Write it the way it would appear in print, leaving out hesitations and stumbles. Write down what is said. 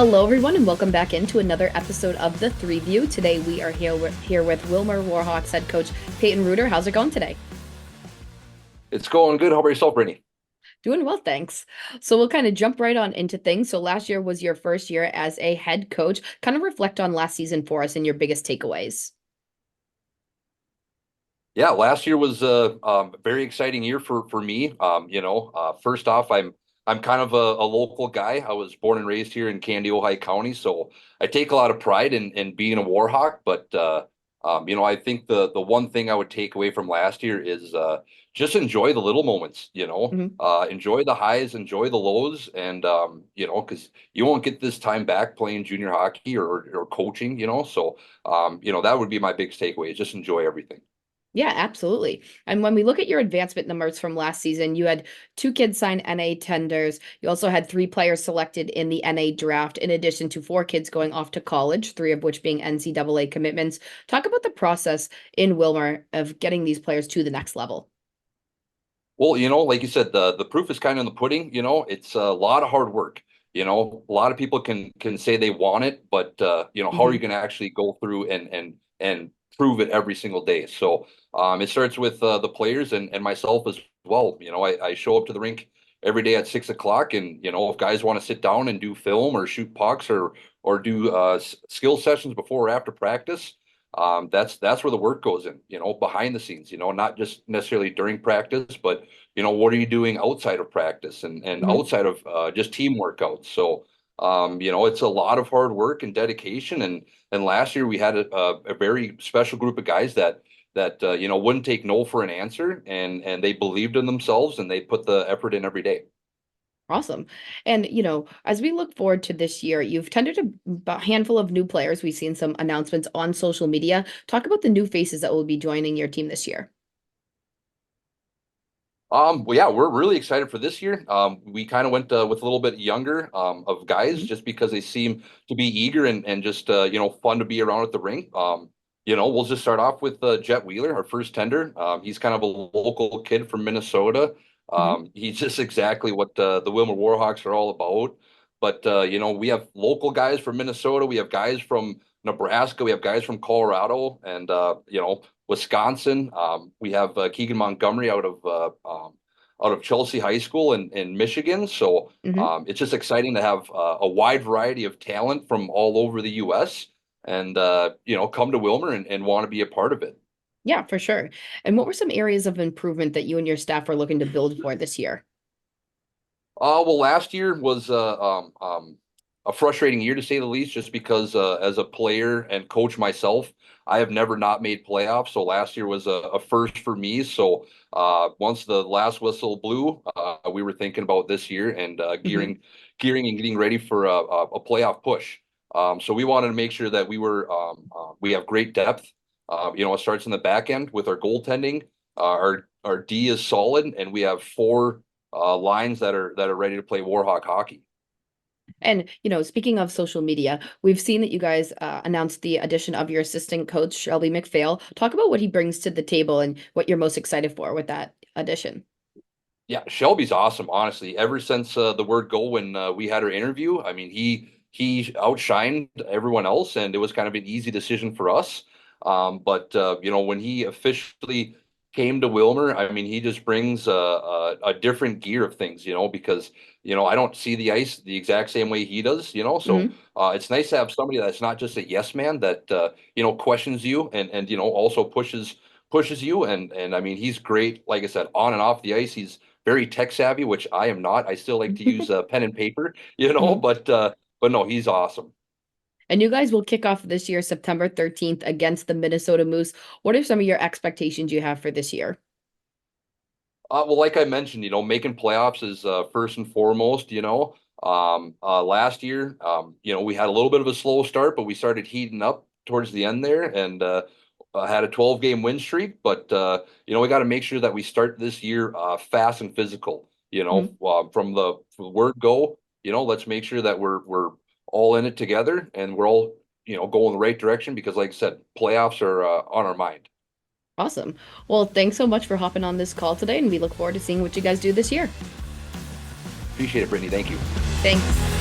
Hello, everyone, and welcome back into another episode of The Three View. Today, we are here with Willmar WarHawks head coach Payton Ruter. How's it going today? It's going good. How about yourself, Brittany? Doing well, thanks. So we'll kind of jump right on into things. So last year was your first year as a head coach. Kind of reflect on last season for us and your biggest takeaways. Yeah, last year was a very exciting year for me. First off, I'm kind of a local guy. I was born and raised here in Candy, Ojai County, so I take a lot of pride in being a Warhawk. But I think the one thing I would take away from last year is just enjoy the little moments. Mhm. Enjoy the highs, enjoy the lows, and because you won't get this time back playing junior hockey or coaching. That would be my biggest takeaway. Is just enjoy everything. Yeah, absolutely. And when we look at your advancement numbers from last season, you had two kids sign NA tenders. You also had three players selected in the NA draft, in addition to four kids going off to college, three of which being NCAA commitments. Talk about the process in Wilmer of getting these players to the next level. Well, like you said, the proof is kind of in the pudding. It's a lot of hard work. A lot of people can say they want it, but how are you Hmm. going to actually go through and prove it every single day? So it starts with the players and myself as well. I show up to the rink every day at 6 o'clock, and if guys want to sit down and do film or shoot pucks or do skill sessions before or after practice, that's where the work goes in. Behind the scenes. Not just necessarily during practice, but what are you doing outside of practice and Hmm. outside of just team workouts? So, it's a lot of hard work and dedication. And last year we had a very special group of guys that wouldn't take no for an answer, and they believed in themselves and they put the effort in every day. Awesome. And, as we look forward to this year, you've tended a handful of new players. We've seen some announcements on social media. Talk about the new faces that will be joining your team this year. Well, yeah, we're really excited for this year. We kind of went with a little bit younger of guys Mhm. just because they seem to be eager and just fun to be around at the rink. We'll just start off with Jet Wheeler, our first tender. He's kind of a local kid from Minnesota. Mhm. He's just exactly what the Willmar WarHawks are all about. But we have local guys from Minnesota. We have guys from Nebraska. We have guys from Colorado, and Wisconsin. We have Keegan Montgomery out of Chelsea High School in Michigan. So Mhm. it's just exciting to have a wide variety of talent from all over the U.S. and come to Wilmer and want to be a part of it. Yeah, for sure. And what were some areas of improvement that you and your staff are looking to build for this year? Well, last year was a frustrating year to say the least, just because as a player and coach myself, I have never not made playoffs. So last year was a first for me. So once the last whistle blew, we were thinking about this year and Mhm. gearing and getting ready for a playoff push. So we wanted to make sure that we have great depth. It starts in the back end with our goaltending. Our D is solid, and we have four lines that are ready to play Warhawk hockey. And, speaking of social media, we've seen that you guys announced the addition of your assistant coach, Shelby McPhail. Talk about what he brings to the table and what you're most excited for with that addition. Yeah, Shelby's awesome, honestly. Ever since the word go when we had our interview, I mean, he outshined everyone else, and it was kind of an easy decision for us. But when he officially came to Wilmer, I mean, he just brings a different gear of things, because I don't see the ice the exact same way he does, So Hmm. it's nice to have somebody that's not just a yes man that questions you and also pushes you, and I mean, he's great. Like I said, on and off the ice, he's very tech savvy, which I am not. I still like to use pen and paper, Hmm. but no, he's awesome. And you guys will kick off this year, September 13th, against the Minnesota Moose. What are some of your expectations you have for this year? Well, like I mentioned, making playoffs is first and foremost. Last year, we had a little bit of a slow start, but we started heating up towards the end there, and had a 12-game win streak. But we got to make sure that we start this year fast and physical. From the word go, let's make sure that we're all in it together and we're all going the right direction because, like I said, playoffs are on our mind. Awesome. Well, thanks so much for hopping on this call today, and we look forward to seeing what you guys do this year. Appreciate it, Brittany. Thank you. Thanks.